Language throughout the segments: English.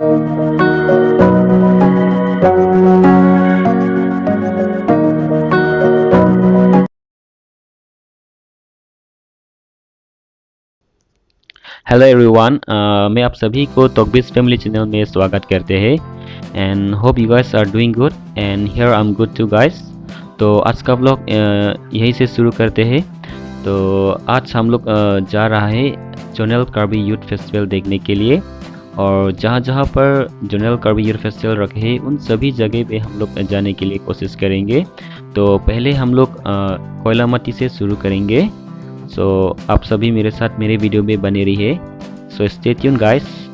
Hello everyone, मैं आप सभी को टॉकबिज फैमिली चैनल में स्वागत करते हैं and hope you guys are doing good and here I am good too guys. तो आज का ब्लॉग यहीं से शुरू करते हैं। तो आज हम लोग जा रहा है जोनल कार्बी यूथ फेस्टिवल देखने के लिए, और जहाँ जहाँ पर जोनल कार्बी यूथ फेस्टिवल रखे हैं उन सभी जगह पे हम लोग जाने के लिए कोशिश करेंगे। तो पहले हम लोग कोयलामती से शुरू करेंगे। सो आप सभी मेरे साथ मेरे वीडियो में बने रहिए। So stay tune guys.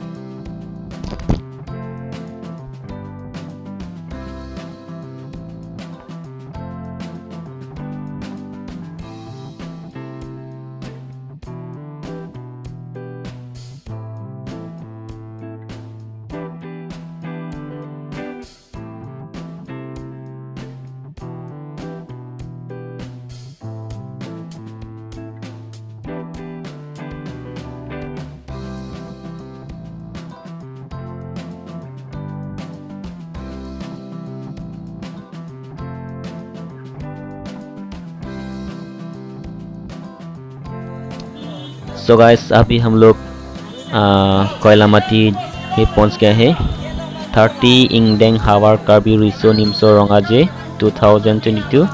So guys अभी हम लोग कोयलामती में पहुंच गए हैं। 30 इंगडेंग हावर कार्बी रिसो निम्सो रंगाजे 2022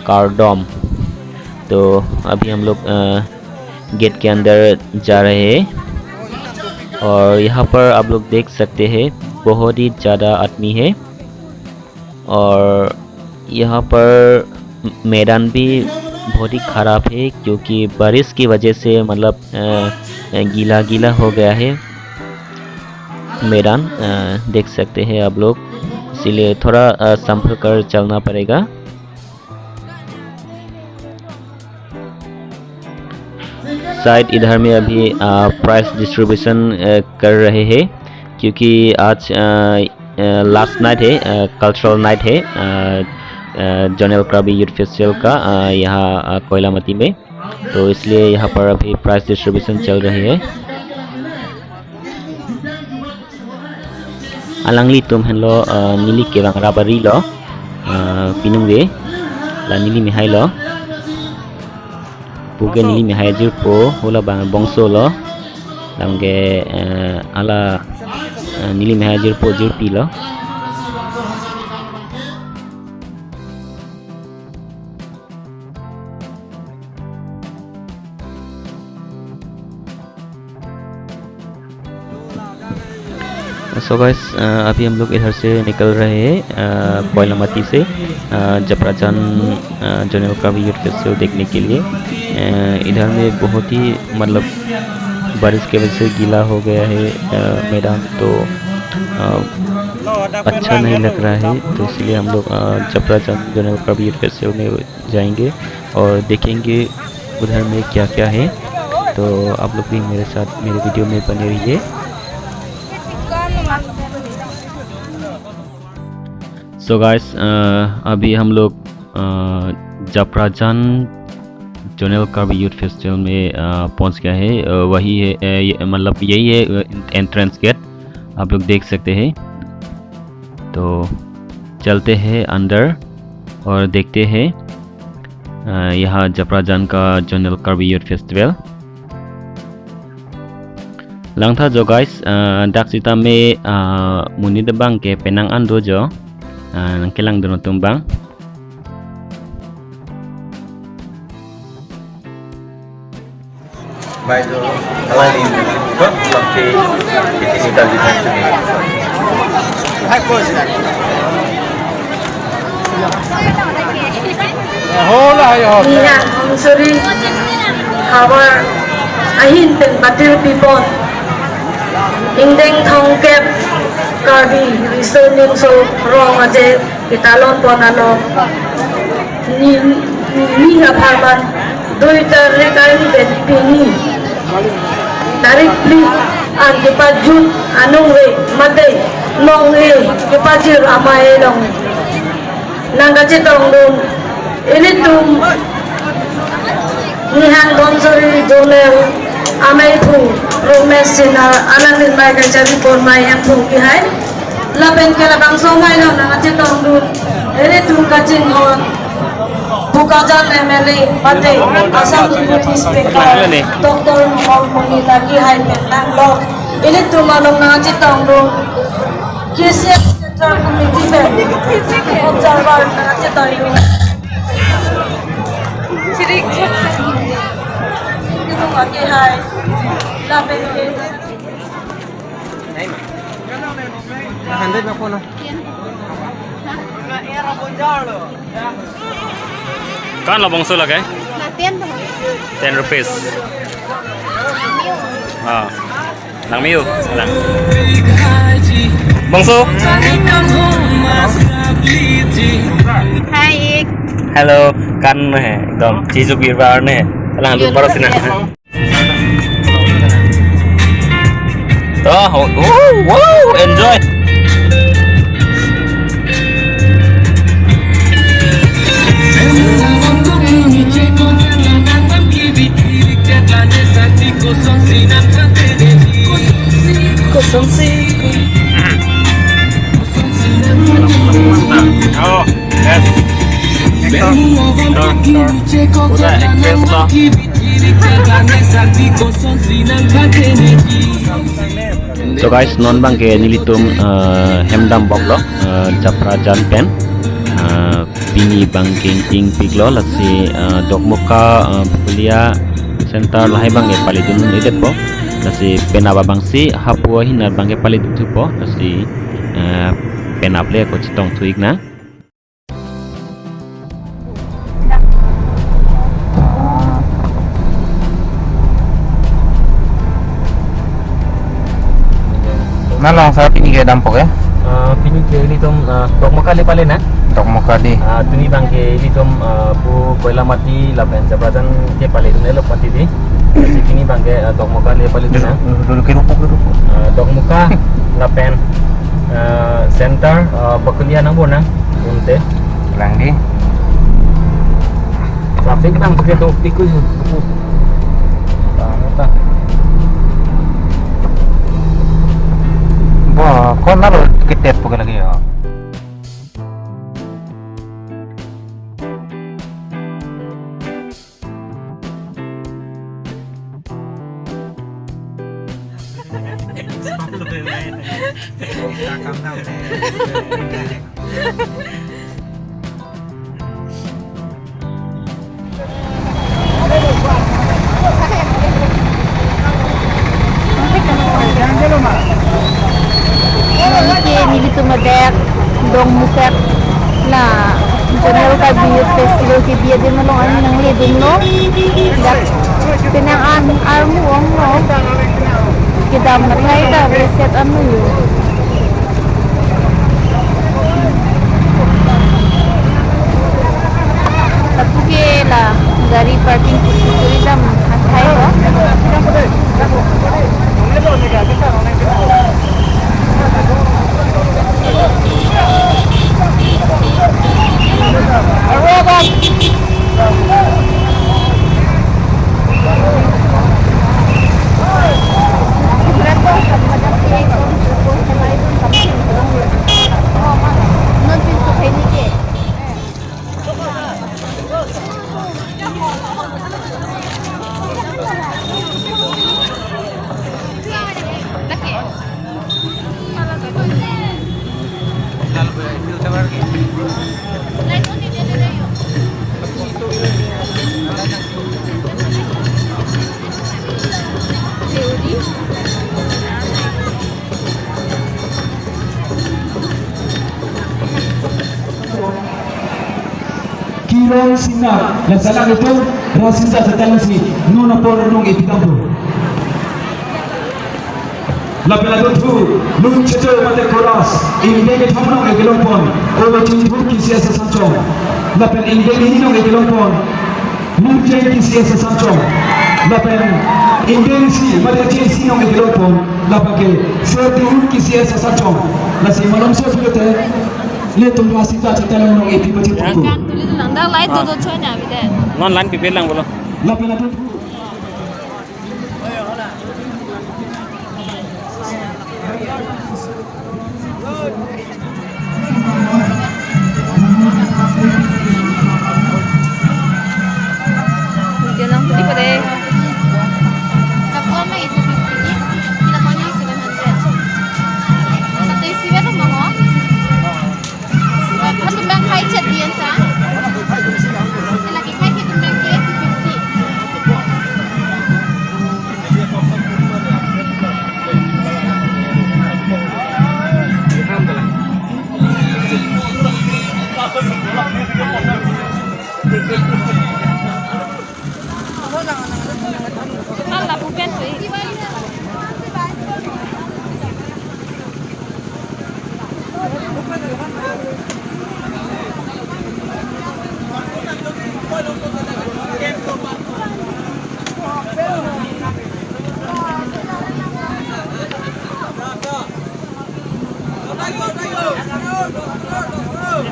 कार्डोम। तो अभी हम लोग गेट के अंदर जा रहे हैं, और यहाँ पर आप लोग देख सकते हैं बहुत ही ज़्यादा आदमी है, और यहाँ पर मैदान भी बहुत ही ख़राब है क्योंकि बारिश की वजह से मतलब गीला गीला हो गया है मैदान, देख सकते हैं आप लोग, इसीलिए थोड़ा संभल कर चलना पड़ेगा। शायद इधर में अभी प्राइस डिस्ट्रीब्यूशन कर रहे हैं क्योंकि आज लास्ट नाइट है, कल्चरल नाइट है जोनल कार्बी यूथ फेस्टिवल का यहाँ कोयलामती में। तो इसलिए यहाँ पर अभी प्राइस डिस्ट्रीब्यूशन चल रही है। अलंगली तुम हेलो नीली के रंगरा बरी लो पिनुंगे ला नीली मिहाई लो पुगे नीली मिहाई जिरपो होला बांग बंसो लो लंगे आला नीली मिहाई जिरपो जिरपी लो। सो गाइस अभी हम लोग इधर से निकल रहे हैं कोयलामती से जपराजान जोनल कार्बी यूथ फेस्टिवल देखने के लिए। इधर में बहुत ही मतलब बारिश की वजह से गीला हो गया है मैदान, तो अच्छा नहीं लग रहा है। तो इसलिए हम लोग जपराजान जोनल कार्बी यूथ फेस्टिवल में जाएंगे और देखेंगे उधर में क्या क्या है। तो आप लोग भी मेरे साथ मेरे वीडियो में बने रहिए। सो गाइस अभी हम लोग जपराजान जोनल कार्बी यूथ फेस्टिवल में पहुंच गए हैं। वही है मतलब यही है एंट्रेंस गेट, आप लोग देख सकते हैं। तो चलते हैं अंदर और देखते हैं यहाँ जपराजान का zonal Karbi youth festival. Langtha jo guys, dak sita me muni de bang ke penang ando jo, nang kelang dono tumbang. By the aligning got something technical difference to me. Hi coach. Hola yo. Iya, sorry. Our ahin ten batil people. Indeng thongkep karbi reasoning so wrong aje italon ponano ni na farman duita rekai bet pini directly an depajun anungwe mate nongwe depajir amae long nangache tongdon ini tum nihan donsori jonel amai phu romes na anandin mai kan jadi pon mai yang phu ki hai lapen kala bang so mai lo na ati tong du ere tu kacin ho bukajan MLA pate asam deputy speaker Dr. Maulmoni lagi hai menang lo ini tu malum na ati tong du kisi central committee pe observer na ati tong du sirik itu lagi hai lapen ke Kan lo bangso lagay? 10 rupees. Ah, nang miu, lang. Bangso. Hai. Hello, kan hai, dom chizu birbar ne. Lang lu baru sini. Oh, wow, enjoy. Oh, yes. Udah experience lo. So guys, non bang ke nilitum hemdam bok lo, japra jan pen, pini bangking ing piglo lasi dok muka kuliah center lahai bang ke palidun idet po, lasi penaba bangsi hapua hinar bang ke palidun tu po, lasi penaple ko citong tuig na. Nalong sa pinigay dampok ya? Pini ke litum dok muka le pale na. Dok muka di. Tuni bang ke litum pu koila mati lapen jabratan ke palidun elo pati di. Lasi kini bang ke dok muka le palidun na. Duduk duduk. Dok muka lapen center bakuliah nang bona unte Lang di. traffic bang pakai tu pikul Wah, kau naruh kita pakai lagi ya? Nilitum madek dong muket na general ka biyo festival ke biya din mo ano nang lidin no dak pinangan armo ang no kita matlay da reset ano yun tapuke la gari parking kuskuri dam hatay ko Kirong sinak dan salah itu rasinda setansi nuna por nung ipikampu. Lapela tu lung cecer mate koras inde ke thamnong e gelompon o bachin bur kisi asa sanchong lapel inde ni nong e gelompon lung chen kisi asa sanchong lapel inde si mate chen si nong e gelompon lapake serti bur kisi asa sanchong nasi malam so filete le tum rasita cetan nong e pibachin tu nang lai tu tu choy na bide non lan pipil lang bolo lapela tu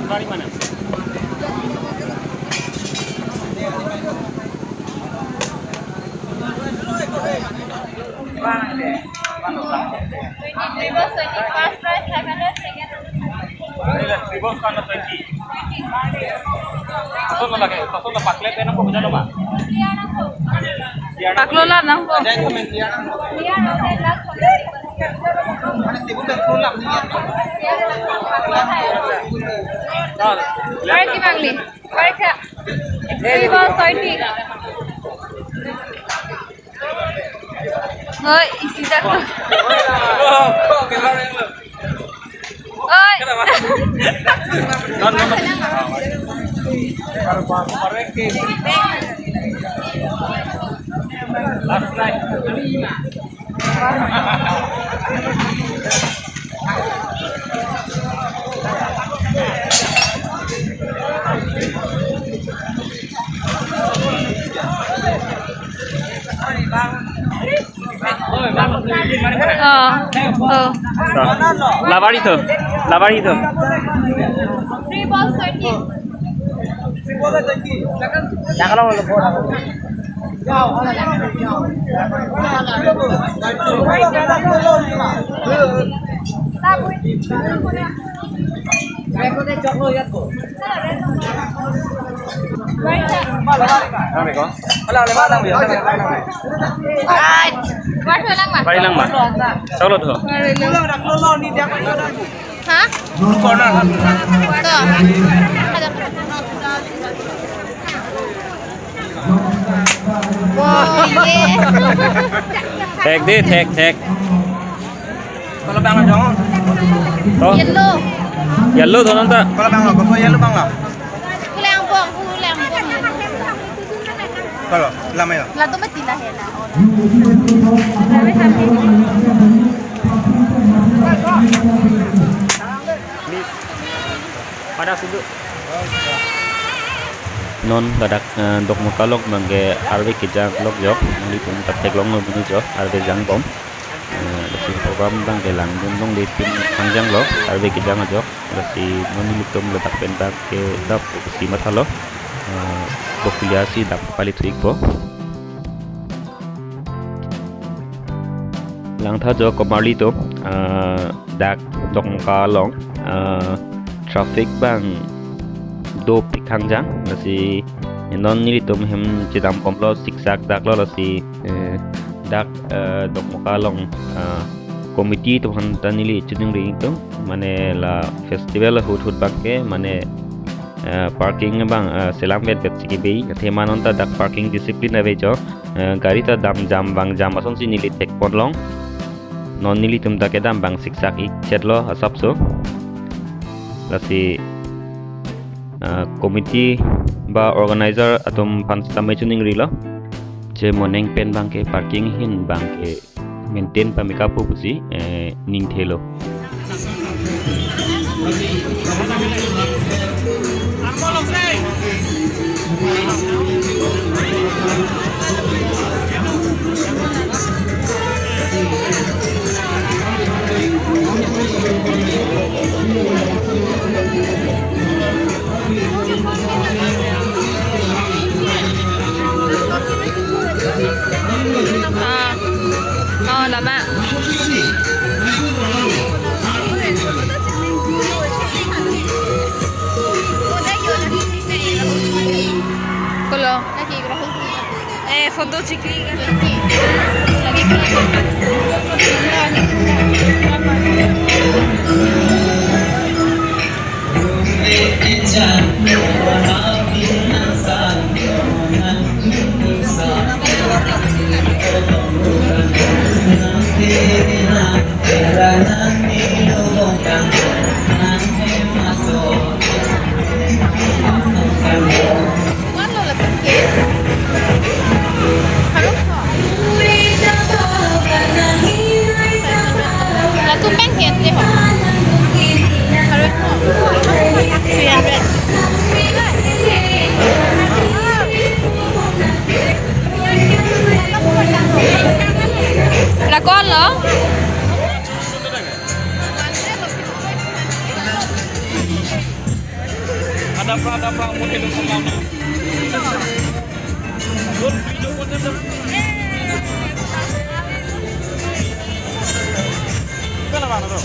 Dari mana? Paklola nang po. Kaya ki bangli? Kaya ka? Ribo 30. Hoy, isida ko. Hoy. Labar itu. Ribo 30. Bari lang ba? Saulot ho. Hah? Tuh. Wow, Tek deh, tek. Kalau bang dong. Toh, yellow. yellow tuh nanta. Kalau bang apa yellow bang lah. Kulang pong. Kalau lama ya. Lah tu mesti lah hela. Pada sudut. Non badak dok mukalok mangge arbe kijang lok jok nang litung tak long no bunu jok arbe jang bom. Lesi program bang gelang dong di tim panjang lok arbe kijang jok lesi non litung letak pentak ke dap si matalo. Populasi dap palit po. Lang tha jok komali to dak dok mukalong traffic bang do pikangjang lasi non nili tom hem chidam komplo siksak dak lo lasi dak dok mukalong committee to han tanili chuding ring to mane la festival hut bangke mane parking bang selam bet sigi be thema non ta dak parking discipline ave jo gari ta dam jam bang jam ason si nili tek ponlong non nili tum ta ke dam bang siksak ik chetlo asapso lasi committee ba organizer atom pan samai chuning rilo je moneng pen bangke parking hin bangke maintain pamika pusi ning thelo lama. Kalau lagi berapa? Foto cikli kan. Lah tu kan con nữa. Ada pra mungkin untuk lama. Video konten. Kenapa tuh?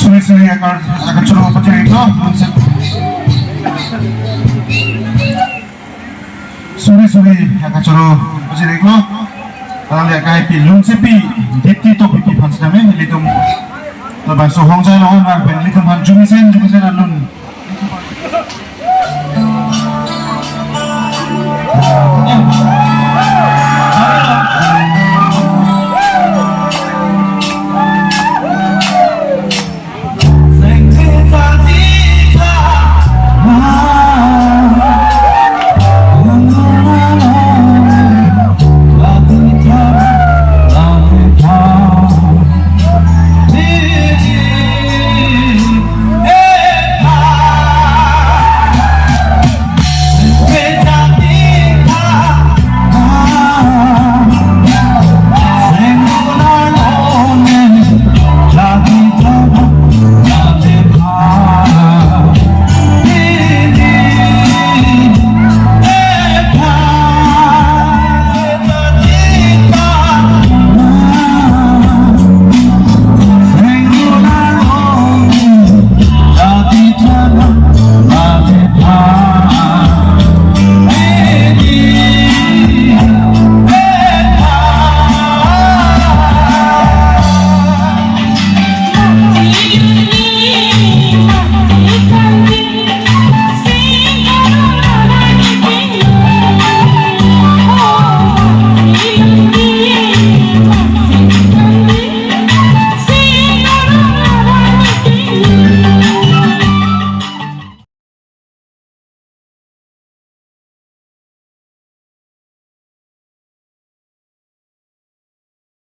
Suri-suri akan suruh pencari itu. Suri-suri akan suruh pencari itu. Kalau lihat kaya pilun sepi, dipti to pipi panjangnya hitung. Lepas sohong saya lawan, ben hitung panjumi sen alun. em